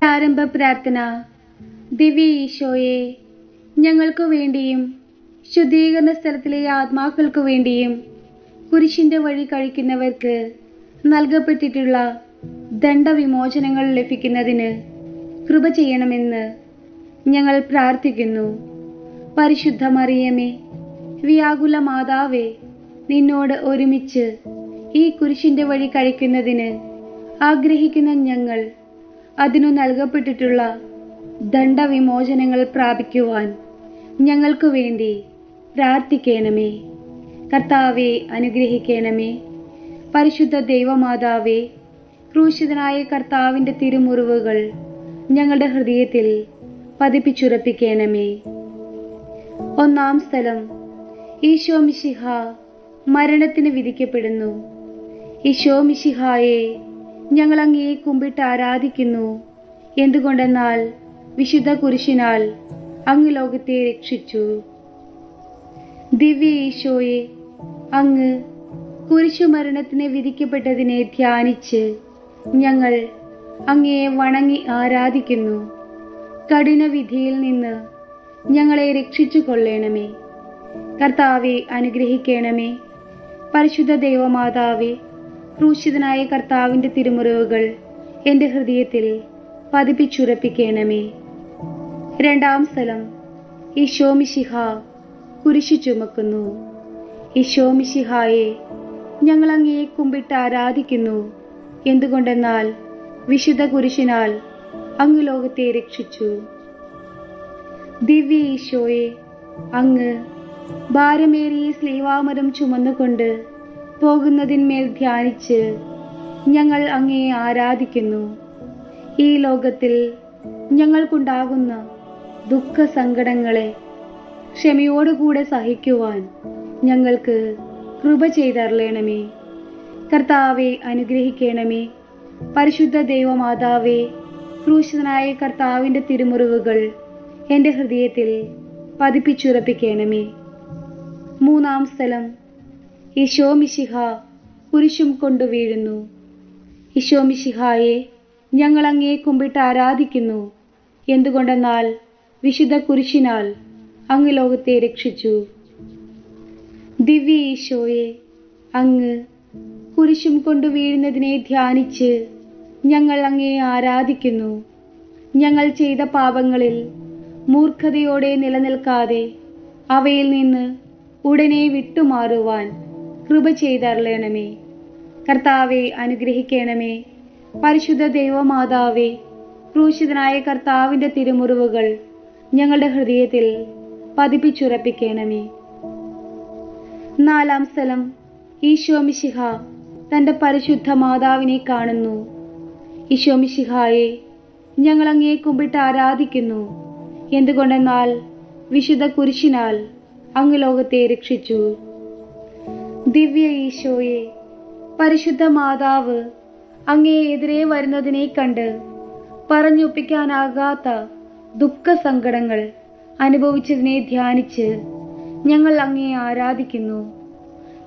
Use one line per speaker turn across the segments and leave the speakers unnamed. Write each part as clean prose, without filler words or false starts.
ആരംഭ പ്രാർത്ഥന. ദിവ്യ ഈശോയെ, ഞങ്ങൾക്കു വേണ്ടിയും ശുദ്ധീകരണ സ്ഥലത്തിലെ ആത്മാക്കൾക്കു വേണ്ടിയും കുരിശിന്റെ വഴി കഴിക്കുന്നവർക്ക് നൽകപ്പെട്ടിട്ടുള്ള ദണ്ഡവിമോചനങ്ങൾ ലഭിക്കുന്നതിന് കൃപ ചെയ്യണമെന്ന് ഞങ്ങൾ പ്രാർത്ഥിക്കുന്നു. പരിശുദ്ധ മറിയമേ, വ്യാകുല മാതാവേ, നിന്നോട് ഒരുമിച്ച് ഈ കുരിശിന്റെ വഴി കഴിക്കുന്നതിന് ആഗ്രഹിക്കുന്ന ഞങ്ങൾ അതിനു നൽകപ്പെട്ടിട്ടുള്ള ദണ്ഡവിമോചനങ്ങൾ പ്രാപിക്കുവാൻ ഞങ്ങൾക്കു വേണ്ടി പ്രാർത്ഥിക്കണമേ. കർത്താവെ, അനുഗ്രഹിക്കണമേ. പരിശുദ്ധ ദൈവമാതാവേ, ക്രൂശിതനായ കർത്താവിൻ്റെ തിരുമുറിവുകൾ ഞങ്ങളുടെ ഹൃദയത്തിൽ പതിപ്പിച്ചുറപ്പിക്കണമേ. ഒന്നാം സ്ഥലം. ഈശോ മിശിഹ മരണത്തിന് വിധിക്കപ്പെടുന്നു. ഈശോ മിശിഹായെ, ഞങ്ങൾ അങ്ങയെ കുമ്പിട്ട് ആരാധിക്കുന്നു. എന്തുകൊണ്ടെന്നാൽ വിശുദ്ധ കുരിശിനാൽ അങ്ങ് ലോകത്തെ രക്ഷിച്ചു. ദിവ്യ ഈശോയെ, അങ്ങ് കുരിശുമരണത്തിന് വിധിക്കപ്പെട്ടതിനെ ധ്യാനിച്ച് ഞങ്ങൾ അങ്ങയെ വണങ്ങി ആരാധിക്കുന്നു. കഠിന വിധിയിൽ നിന്ന് ഞങ്ങളെ രക്ഷിച്ചു കൊള്ളണമേ. കർത്താവെ, അനുഗ്രഹിക്കണമേ. പരിശുദ്ധ ദൈവമാതാവേ, ക്രൂശിതനായ കർത്താവിൻ്റെ തിരുമുറിവുകൾ എൻ്റെ ഹൃദയത്തിൽ പതിപ്പിച്ചുറപ്പിക്കണമേ. രണ്ടാം സ്ഥലം. ഈശോ മിശിഹ കുരിശു ചുമക്കുന്നു. ഈശോ മിശിഹായെ, ഞങ്ങൾ അങ്ങയെ കുമ്പിട്ട് ആരാധിക്കുന്നു. എന്തുകൊണ്ടെന്നാൽ വിശുദ്ധ കുരിശിനാൽ അങ്ങ് ലോകത്തെ രക്ഷിച്ചു. ദിവ്യ ഈശോയെ, അങ്ങ് ഭാരമേറിയ സ്ലീവാമരം ചുമന്നുകൊണ്ട് പോകുന്നതിന്മേൽ ധ്യാനിച്ച് ഞങ്ങൾ അങ്ങയെ ആരാധിക്കുന്നു. ഈ ലോകത്തിൽ ഞങ്ങൾക്കുണ്ടാകുന്ന ദുഃഖ സങ്കടങ്ങളെ ക്ഷമയോടുകൂടെ സഹിക്കുവാൻ ഞങ്ങൾക്ക് കൃപ ചെയ്തരുളണമേ. കർത്താവെ, അനുഗ്രഹിക്കണമേ. പരിശുദ്ധ ദൈവമാതാവേ, ക്രൂശിതനായ കർത്താവിൻ്റെ തിരുമുറിവുകൾ എൻ്റെ ഹൃദയത്തിൽ പതിപ്പിച്ചുറപ്പിക്കണമേ. മൂന്നാം സ്ഥലം. ഈശോ മിശിഹ കുരിശും കൊണ്ടു വീഴുന്നു. ഈശോ മിശിഹായെ, ഞങ്ങൾ അങ്ങയെ കുമ്പിട്ട് ആരാധിക്കുന്നു. എന്തുകൊണ്ടെന്നാൽ വിശുദ്ധ കുരിശിനാൽ അങ്ങ് ലോകത്തെ രക്ഷിച്ചു. ദിവ്യ ഈശോയെ, അങ്ങ് കുരിശും കൊണ്ടു വീഴുന്നതിനെ ധ്യാനിച്ച് ഞങ്ങൾ അങ്ങയെ ആരാധിക്കുന്നു. ഞങ്ങൾ ചെയ്ത പാപങ്ങളിൽ മൂർഖതയോടെ നിലനിൽക്കാതെ അവയിൽ നിന്ന് ഉടനെ വിട്ടുമാറുവാൻ കൃപ ചെയ്തരുളണമേ. കർത്താവെ, അനുഗ്രഹിക്കണമേ. പരിശുദ്ധ ദൈവമാതാവേ, ക്രൂശിതനായ കർത്താവിൻ്റെ തിരുമുറിവുകൾ ഞങ്ങളുടെ ഹൃദയത്തിൽ പതിപ്പിച്ചുറപ്പിക്കണമേ. നാലാം സ്ഥലം. ഈശോ മിശിഹ തൻ്റെ പരിശുദ്ധ മാതാവിനെ കാണുന്നു. ഈശോ മിശിഹായെ, ഞങ്ങൾ അങ്ങയെ കുമ്പിട്ട് ആരാധിക്കുന്നു. എന്തുകൊണ്ടെന്നാൽ വിശുദ്ധ കുരിശിനാൽ അങ്ങ് ലോകത്തെ രക്ഷിച്ചു. ദിവ്യ ഈശോയെ, പരിശുദ്ധ മാതാവ് അങ്ങയെ എതിരെ വരുന്നതിനെ കണ്ട് പറഞ്ഞൊപ്പിക്കാനാകാത്ത ദുഃഖ സങ്കടങ്ങൾ അനുഭവിച്ചതിനെ ധ്യാനിച്ച് ഞങ്ങൾ അങ്ങയെ ആരാധിക്കുന്നു.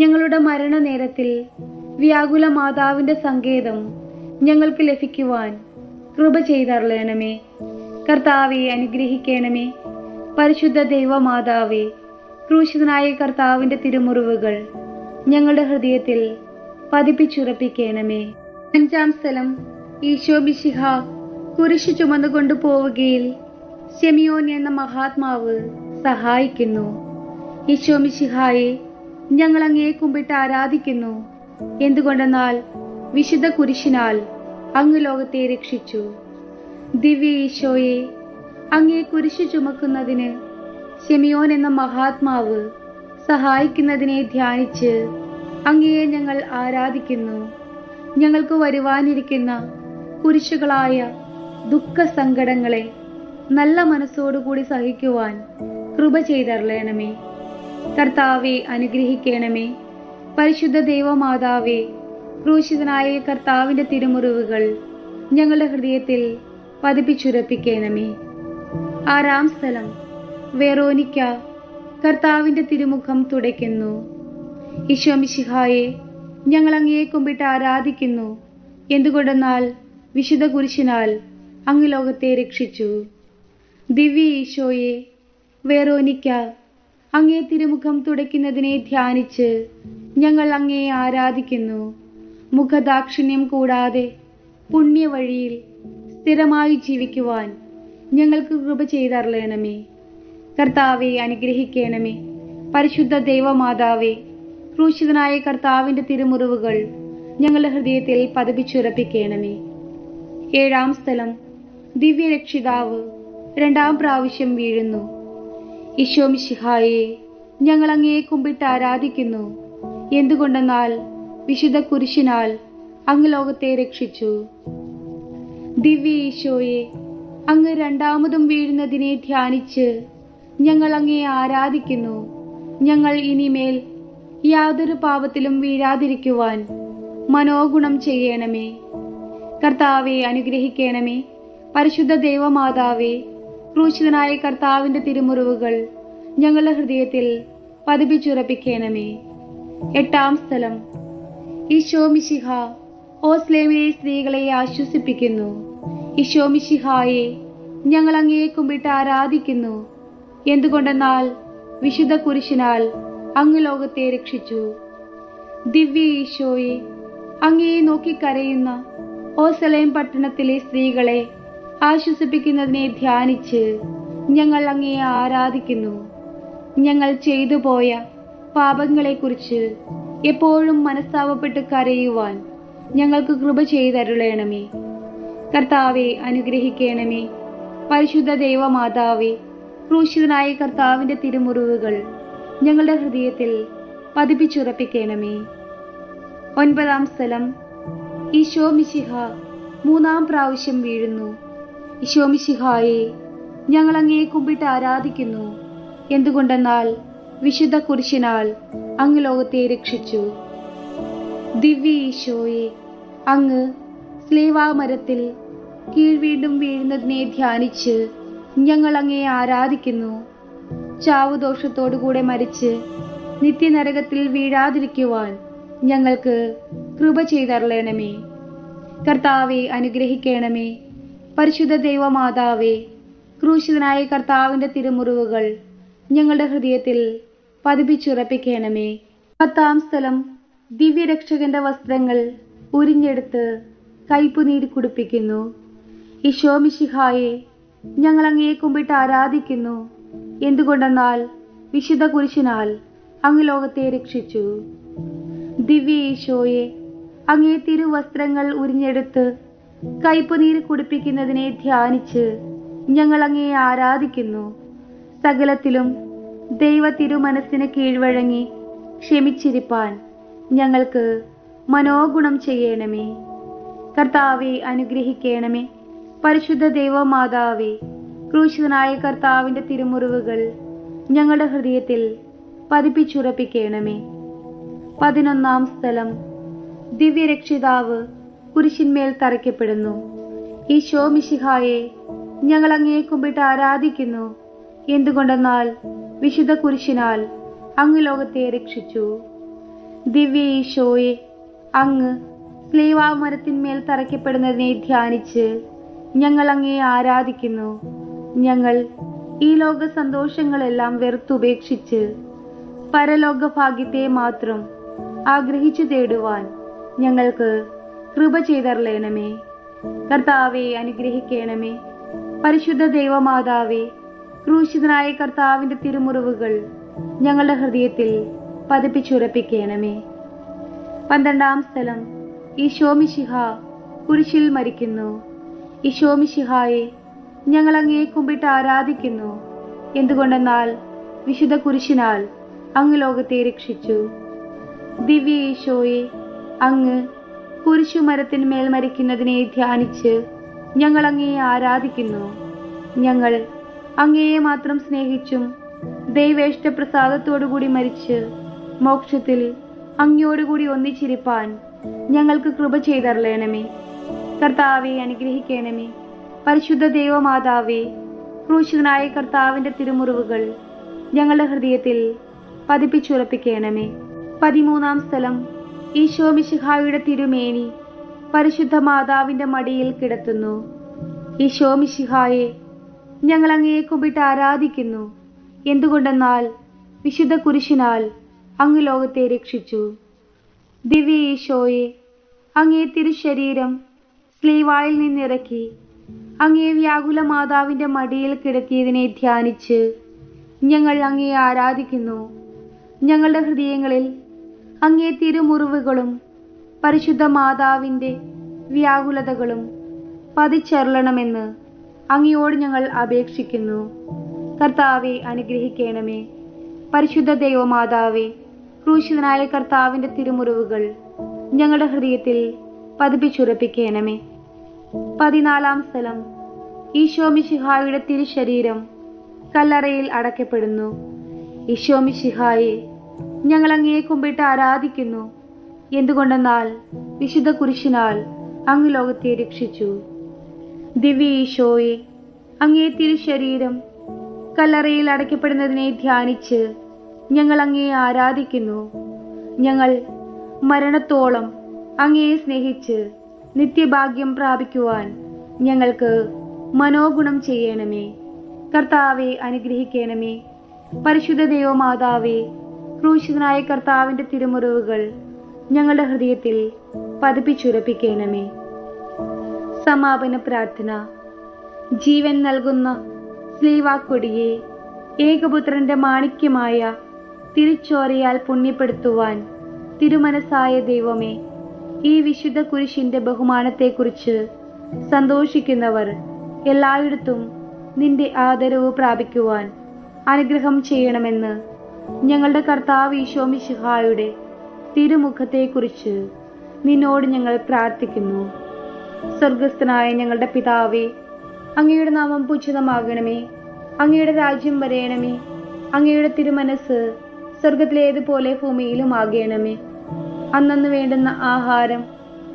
ഞങ്ങളുടെ മരണനേരത്തിൽ വ്യാകുല മാതാവിൻ്റെ സങ്കേതം ഞങ്ങൾക്ക് ലഭിക്കുവാൻ കൃപ ചെയ്തരുളണമേ. കർത്താവെ, അനുഗ്രഹിക്കണമേ. പരിശുദ്ധ ദൈവമാതാവേ, ക്രൂശിതനായ കർത്താവിൻ്റെ തിരുമുറിവുകൾ ഞങ്ങളുടെ ഹൃദയത്തിൽ പതിപ്പിച്ചുറപ്പിക്കണമേ. അഞ്ചാം സ്ഥലം. ഈശോ മിശിഹ കുരിശു ചുമന്നുകൊണ്ടു പോവുകയിൽ ശെമിയോൻ എന്ന മഹാത്മാവ് സഹായിക്കുന്നു. ഈശോ മിശിഹായെ, ഞങ്ങൾ അങ്ങയെ കുമ്പിട്ട് ആരാധിക്കുന്നു. എന്തുകൊണ്ടെന്നാൽ വിശുദ്ധ കുരിശിനാൽ അങ്ങ് ലോകത്തെ രക്ഷിച്ചു. ദിവ്യ ഈശോയെ, അങ്ങയെ കുരിശു ചുമക്കുന്നതിന് ശെമിയോൻ എന്ന മഹാത്മാവ് സഹായിക്കുന്നതിനെ ധ്യാനിച്ച് അങ്ങയെ ഞങ്ങൾ ആരാധിക്കുന്നു. ഞങ്ങൾക്ക് വരുവാനിരിക്കുന്ന കുരിശുകളായ ദുഃഖ സങ്കടങ്ങളെ നല്ല മനസ്സോടുകൂടി സഹിക്കുവാൻ കൃപ ചെയ്തരുളണമേ. കർത്താവെ, അനുഗ്രഹിക്കണമേ. പരിശുദ്ധ ദൈവമാതാവേ, ക്രൂശിതനായ കർത്താവിൻ്റെ തിരുമുറിവുകൾ ഞങ്ങളുടെ ഹൃദയത്തിൽ പതിപ്പിച്ചുറപ്പിക്കണമേ. ആറാം സ്ഥലം. വെറോനിക്ക കർത്താവിൻ്റെ തിരുമുഖം തുടയ്ക്കുന്നു. ഈശോ മിശിഹായെ, ഞങ്ങൾ അങ്ങയെ കുമ്പിട്ട് ആരാധിക്കുന്നു. എന്തുകൊണ്ടെന്നാൽ വിശുദ്ധ കുരിശിനാൽ അങ്ങ് ലോകത്തെ രക്ഷിച്ചു. ദിവ്യ ഈശോയെ, വെറോനിക്ക അങ്ങേ തിരുമുഖം തുടയ്ക്കുന്നതിനെ ധ്യാനിച്ച് ഞങ്ങൾ അങ്ങയെ ആരാധിക്കുന്നു. മുഖദാക്ഷിണ്യം കൂടാതെ പുണ്യവഴിയിൽ സ്ഥിരമായി ജീവിക്കുവാൻ ഞങ്ങൾക്ക് കൃപ ചെയ്തരുളണമേ. കർത്താവെ അനുഗ്രഹിക്കണമേ. പരിശുദ്ധ ദൈവമാതാവേ, ക്രൂശിതനായ കർത്താവിൻ്റെ തിരുമുറിവുകൾ ഞങ്ങളുടെ ഹൃദയത്തിൽ പതിപ്പിച്ചുറപ്പിക്കണമേ. 7-ാം സ്ഥലം. ദിവ്യരക്ഷിതാവ് 2-ാം പ്രാവശ്യം വീഴുന്നു. ഈശോ മിശിഹായെ, ഞങ്ങൾ അങ്ങയെ കുമ്പിട്ട് ആരാധിക്കുന്നു. എന്തുകൊണ്ടെന്നാൽ വിശുദ്ധ കുരിശിനാൽ അങ്ങ് ലോകത്തെ രക്ഷിച്ചു. ദിവ്യ ഈശോയെ, അങ്ങ് 2ാമതും വീഴുന്നതിനെ ധ്യാനിച്ച് ഞങ്ങൾ അങ്ങയെ ആരാധിക്കുന്നു. ഞങ്ങൾ ഇനിമേൽ യാതൊരു പാപത്തിലും വീഴാതിരിക്കുവാൻ മനോഗുണം ചെയ്യണമേ. കർത്താവെ അനുഗ്രഹിക്കണമേ. പരിശുദ്ധ ദൈവമാതാവേ, ക്രൂശിതനായ കർത്താവിൻ്റെ തിരുമുറിവുകൾ ഞങ്ങളുടെ ഹൃദയത്തിൽ പതിപ്പിച്ചുറപ്പിക്കണമേ. 8-ാം സ്ഥലം. ഈശോ മിശിഹ ഓസ്ലേമിലെ സ്ത്രീകളെ ആശ്വസിപ്പിക്കുന്നു. ഈശോ മിശിഹായെ, ഞങ്ങൾ അങ്ങയെ കുമ്പിട്ട് ആരാധിക്കുന്നു. എന്തുകൊണ്ടെന്നാൽ വിശുദ്ധ കുരിശിനാൽ അങ്ങ് ലോകത്തെ രക്ഷിച്ചു. ദിവ്യ ഈശോയെ, അങ്ങയെ നോക്കിക്കരയുന്ന ഓസലേം പട്ടണത്തിലെ സ്ത്രീകളെ ആശ്വസിപ്പിക്കുന്നതിനെ ധ്യാനിച്ച് ഞങ്ങൾ അങ്ങയെ ആരാധിക്കുന്നു. ഞങ്ങൾ ചെയ്തു പോയ പാപങ്ങളെക്കുറിച്ച് എപ്പോഴും മനസ്താപപ്പെട്ട് കരയുവാൻ ഞങ്ങൾക്ക് കൃപ ചെയ്തരുളണമേ. കർത്താവെ അനുഗ്രഹിക്കണമേ. പരിശുദ്ധ ദൈവമാതാവേ, ക്രൂശിതനായ കർത്താവിൻ്റെ തിരുമുറിവുകൾ ഞങ്ങളുടെ ഹൃദയത്തിൽ പതിപ്പിച്ചുറപ്പിക്കണമേ. 9-ാം സ്ഥലം. ഈശോ മിശിഹ 3-ാം പ്രാവശ്യം വീഴുന്നു. ഈശോ മിശിഹായെ, ഞങ്ങൾ അങ്ങയെ കുമ്പിട്ട് ആരാധിക്കുന്നു. എന്തുകൊണ്ടെന്നാൽ വിശുദ്ധ കുരിശിനാൽ അങ്ങ് ലോകത്തെ രക്ഷിച്ചു. ദിവ്യ ഈശോയെ, അങ്ങ് സ്ലേവാമരത്തിൽ കീഴ്വീണ്ടും വീഴുന്നതിനെ ധ്യാനിച്ച് ഞങ്ങൾ അങ്ങയെ ആരാധിക്കുന്നു. ചാവുദോഷത്തോടുകൂടെ മരിച്ച് നിത്യനരകത്തിൽ വീഴാതിരിക്കുവാൻ ഞങ്ങൾക്ക് കൃപ ചെയ്തരുളണമേ. കർത്താവെ അനുഗ്രഹിക്കണമേ. പരിശുദ്ധ ദൈവമാതാവേ, ക്രൂശിതനായ കർത്താവിൻ്റെ തിരുമുറിവുകൾ ഞങ്ങളുടെ ഹൃദയത്തിൽ പതിപ്പിച്ചുറപ്പിക്കണമേ. 10-ാം സ്ഥലം. ദിവ്യരക്ഷകന്റെ വസ്ത്രങ്ങൾ ഉരിഞ്ഞെടുത്ത് കയ്പുനീര് കുടിപ്പിക്കുന്നു. ഈശോ മിശിഹായെ, ഞങ്ങൾ അങ്ങയെ കുമ്പിട്ട് ആരാധിക്കുന്നു. എന്തുകൊണ്ടെന്നാൽ വിശുദ്ധ കുരിശിനാൽ അങ്ങ് ലോകത്തെ രക്ഷിച്ചു. ദിവ്യ ഈശോയെ, അങ്ങേ തിരുവസ്ത്രങ്ങൾ ഉരിഞ്ഞെടുത്ത് കയ്പുനീര് കുടിപ്പിക്കുന്നതിനെ ധ്യാനിച്ച് ഞങ്ങൾ അങ്ങയെ ആരാധിക്കുന്നു. സകലത്തിലും ദൈവ തിരുമനസ്സിന് കീഴ്വഴങ്ങി ക്ഷമിച്ചിരിപ്പാൻ ഞങ്ങൾക്ക് മനോഗുണം ചെയ്യണമേ. കർത്താവെ അനുഗ്രഹിക്കണമേ. പരിശുദ്ധ ദൈവമാതാവേ, ക്രൂശിതനായ കർത്താവിൻ്റെ തിരുമുറിവുകൾ ഞങ്ങളുടെ ഹൃദയത്തിൽ പതിപ്പിച്ചുറപ്പിക്കണമേ. 11-ാം സ്ഥലം. ദിവ്യരക്ഷിതാവ് കുരിശിന്മേൽ തറയ്ക്കപ്പെടുന്നു. ഈശോ മിശിഹായെ, ഞങ്ങൾ അങ്ങയെ കുമ്പിട്ട് ആരാധിക്കുന്നു. എന്തുകൊണ്ടെന്നാൽ വിശുദ്ധ കുരിശിനാൽ അങ്ങ് ലോകത്തെ രക്ഷിച്ചു. ദിവ്യ ഈശോയെ, അങ്ങ് സ്ലേവാമരത്തിന്മേൽ തറയ്ക്കപ്പെടുന്നതിനെ ധ്യാനിച്ച് ഞങ്ങൾ അങ്ങയെ ആരാധിക്കുന്നു. ഞങ്ങൾ ഈ ലോക സന്തോഷങ്ങളെല്ലാം വെറുത്തുപേക്ഷിച്ച് പരലോക ഭാഗ്യത്തെ മാത്രം ആഗ്രഹിച്ചു തേടുവാൻ ഞങ്ങൾക്ക് കൃപ ചെയ്തരുളണമേ. കർത്താവെ അനുഗ്രഹിക്കണമേ. പരിശുദ്ധ ദൈവമാതാവേ, ക്രൂശിതനായ കർത്താവിൻ്റെ തിരുമുറിവുകൾ ഞങ്ങളുടെ ഹൃദയത്തിൽ പതിപ്പിച്ചുറപ്പിക്കണമേ. 12-ാം സ്ഥലം. ഈശോ മിശിഹ കുരിശിൽ മരിക്കുന്നു. ഈശോ മിശിഹായെ, ഞങ്ങൾ അങ്ങയെ കുമ്പിട്ട് ആരാധിക്കുന്നു. എന്തുകൊണ്ടെന്നാൽ വിശുദ്ധ കുരിശിനാൽ അങ്ങ് ലോകത്തെ രക്ഷിച്ചു. ദിവ്യ ഈശോയെ, അങ്ങ് കുരിശുമരത്തിന്മേൽ മരിക്കുന്നതിനെ ധ്യാനിച്ച് ഞങ്ങൾ അങ്ങയെ ആരാധിക്കുന്നു. ഞങ്ങൾ അങ്ങയെ മാത്രം സ്നേഹിച്ചും ദൈവേഷ്ടപ്രസാദത്തോടുകൂടി മരിച്ച് മോക്ഷത്തിൽ അങ്ങയോടുകൂടി ഒന്നിച്ചിരിപ്പാൻ ഞങ്ങൾക്ക് കൃപ ചെയ്തരുളണമേ. കർത്താവെ അനുഗ്രഹിക്കണമേ. പരിശുദ്ധ ദൈവമാതാവേ, ക്രൂശിതനായ കർത്താവിൻ്റെ തിരുമുറിവുകൾ ഞങ്ങളുടെ ഹൃദയത്തിൽ പതിപ്പിച്ചുറപ്പിക്കണമേ. 13-ാം സ്ഥലം. ഈശോ മിശിഹായുടെ തിരുമേനി പരിശുദ്ധ മാതാവിൻ്റെ മടിയിൽ കിടത്തുന്നു. ഈശോ മിശിഹായെ, ഞങ്ങൾ അങ്ങയെ കുമ്പിട്ട് ആരാധിക്കുന്നു. എന്തുകൊണ്ടെന്നാൽ വിശുദ്ധ കുരിശിനാൽ അങ്ങ് ലോകത്തെ രക്ഷിച്ചു. ദിവ്യ ഈശോയെ, അങ്ങേ തിരുശരീരം സ്ലീവായിൽ നിന്നിറക്കി അങ്ങേ വ്യാകുല മാതാവിന്റെ മടിയിൽ കിടത്തിയതിനെ ധ്യാനിച്ച് ഞങ്ങൾ അങ്ങയെ ആരാധിക്കുന്നു. ഞങ്ങളുടെ ഹൃദയങ്ങളിൽ അങ്ങേ തിരുമുറിവുകളും പരിശുദ്ധ മാതാവിന്റെ വ്യാകുലതകളും പതിച്ചരുളണമെന്ന് അങ്ങയോട് ഞങ്ങൾ അപേക്ഷിക്കുന്നു. കർത്താവെ, അനുഗ്രഹിക്കണമേ. പരിശുദ്ധ ദൈവമാതാവേ, ക്രൂശിതനായ കർത്താവിന്റെ തിരുമുറിവുകൾ ഞങ്ങളുടെ ഹൃദയത്തിൽ പതിപ്പിച്ചുറപ്പിക്കണമേ. 14-ാം സ്ഥലം. ഈശോ മിശിഹായുടെ തിരുശരീരം കല്ലറയിൽ അടക്കപ്പെടുന്നു. ഈശോ മിശിഹായെ, ഞങ്ങൾ അങ്ങയെ കുമ്പിട്ട് ആരാധിക്കുന്നു. എന്തുകൊണ്ടെന്നാൽ വിശുദ്ധ കുരിശിനാൽ അങ്ങ് ലോകത്തെ രക്ഷിച്ചു. ദിവ്യ ഈശോയെ, അങ്ങേ തിരുശരീരം കല്ലറയിൽ അടയ്ക്കപ്പെടുന്നതിനെ ധ്യാനിച്ച് ഞങ്ങൾ അങ്ങയെ ആരാധിക്കുന്നു. ഞങ്ങൾ മരണത്തോളം അങ്ങയെ സ്നേഹിച്ച് നിത്യഭാഗ്യം പ്രാപിക്കുവാൻ ഞങ്ങൾക്ക് മനോഗുണം ചെയ്യണമേ. കർത്താവെ, അനുഗ്രഹിക്കണമേ. പരിശുദ്ധ ദൈവമാതാവേ, ക്രൂശിതനായ കർത്താവിന്റെ തിരുമുറിവുകൾ ഞങ്ങളുടെ ഹൃദയത്തിൽ പതിപ്പിച്ചുറപ്പിക്കണമേ. സമാപന പ്രാർത്ഥന. ജീവൻ നൽകുന്ന സ്ലീവാക്കൊടിയെ ഏകപുത്രന്റെ മാണിക്യമായ തിരുച്ചോരയാൽ പുണ്യപ്പെടുത്തുവാൻ തിരുമനസായ ദൈവമേ, ഈ വിശുദ്ധ കുരിശിന്റെ ബഹുമാനത്തെക്കുറിച്ച് സന്തോഷിക്കുന്നവർ എല്ലായിടത്തും നിന്റെ ആദരവ് പ്രാപിക്കുവാൻ അനുഗ്രഹം ചെയ്യണമെന്ന് ഞങ്ങളുടെ കർത്താവ് ഈശോ മിശിഹായുടെ തിരുമുഖത്തെക്കുറിച്ച് നിന്നോട് ഞങ്ങൾ പ്രാർത്ഥിക്കുന്നു. സ്വർഗസ്ഥനായ ഞങ്ങളുടെ പിതാവേ, അങ്ങയുടെ നാമം പൂജിതമാകണമേ. അങ്ങയുടെ രാജ്യം വരയണമേ. അങ്ങയുടെ തിരുമനസ് സ്വർഗത്തിലേതുപോലെ ഭൂമിയിലും ആകണമേ. അന്നന്ന് വേണ്ടുന്ന ആഹാരം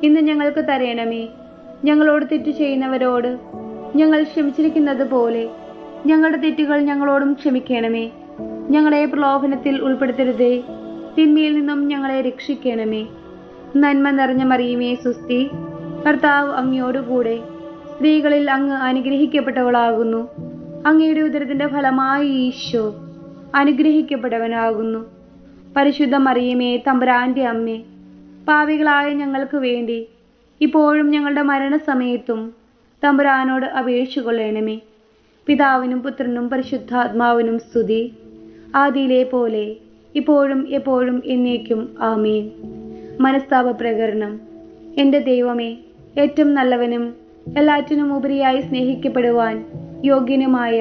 ഇന്ന് ഞങ്ങൾക്ക് തരയണമേ. ഞങ്ങളോട് തെറ്റ് ചെയ്യുന്നവരോട് ഞങ്ങൾ ക്ഷമിച്ചിരിക്കുന്നത് പോലെ ഞങ്ങളുടെ തെറ്റുകൾ ഞങ്ങളോടും ക്ഷമിക്കണമേ. ഞങ്ങളെ പ്രലോഭനത്തിൽ ഉൾപ്പെടുത്തരുതേ, തിന്മയിൽ നിന്നും ഞങ്ങളെ രക്ഷിക്കണമേ. നന്മ നിറഞ്ഞ മറിയമേ, സുസ്തി, കർത്താവ് അങ്ങയോടുകൂടെ സ്ത്രീകളിൽ അങ്ങ് അനുഗ്രഹിക്കപ്പെട്ടവളാകുന്നു. അങ്ങയുടെ ഉദരത്തിന്റെ ഫലമായി ഈശോ അനുഗ്രഹിക്കപ്പെട്ടവനാകുന്നു. പരിശുദ്ധ മറിയമേ, തമ്പുരാന്റെ അമ്മേ, പാപികളായ ഞങ്ങൾക്ക് വേണ്ടി ഇപ്പോഴും ഞങ്ങളുടെ മരണസമയത്തും തമ്പുരാനോട് അപേക്ഷിച്ചുകൊള്ളണമേ. പിതാവിനും പുത്രനും പരിശുദ്ധാത്മാവിനും സ്തുതി, ആദിയിലെ പോലെ ഇപ്പോഴും എപ്പോഴും എന്നേക്കും ആമേൻ. മനസ്താപ പ്രകരണം. എൻ്റെ ദൈവമേ, ഏറ്റവും നല്ലവനും എല്ലാറ്റിനും ഉപരിയായി സ്നേഹിക്കപ്പെടുവാൻ യോഗ്യനുമായ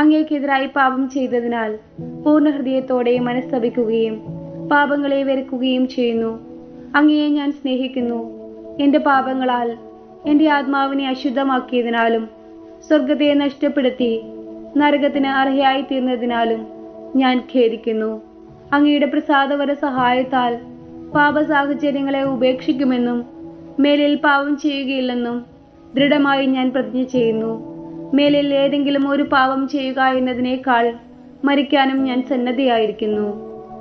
അങ്ങേക്കെതിരായി പാപം ചെയ്തതിനാൽ പൂർണ്ണ ഹൃദയത്തോടെ മനസ്തപിക്കുകയും പാപങ്ങളെ വെറുക്കുകയും ചെയ്യുന്നു. അങ്ങയെ ഞാൻ സ്നേഹിക്കുന്നു. എൻ്റെ പാപങ്ങളാൽ എൻ്റെ ആത്മാവിനെ അശുദ്ധമാക്കിയതിനാലും സ്വർഗത്തെ നഷ്ടപ്പെടുത്തി നരകത്തിന് അർഹയായി തീർന്നതിനാലും ഞാൻ ഖേദിക്കുന്നു. അങ്ങയുടെ പ്രസാദവര സഹായത്താൽ പാപ സാഹചര്യങ്ങളെ ഉപേക്ഷിക്കുമെന്നും മേലിൽ പാപം ചെയ്യുകയില്ലെന്നും ദൃഢമായി ഞാൻ പ്രതിജ്ഞ ചെയ്യുന്നു. മേലിൽ ഏതെങ്കിലും ഒരു പാപം ചെയ്യുക എന്നതിനേക്കാൾ മരിക്കാനും ഞാൻ സന്നദ്ധയായിരിക്കുന്നു.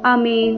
ആമേൻ.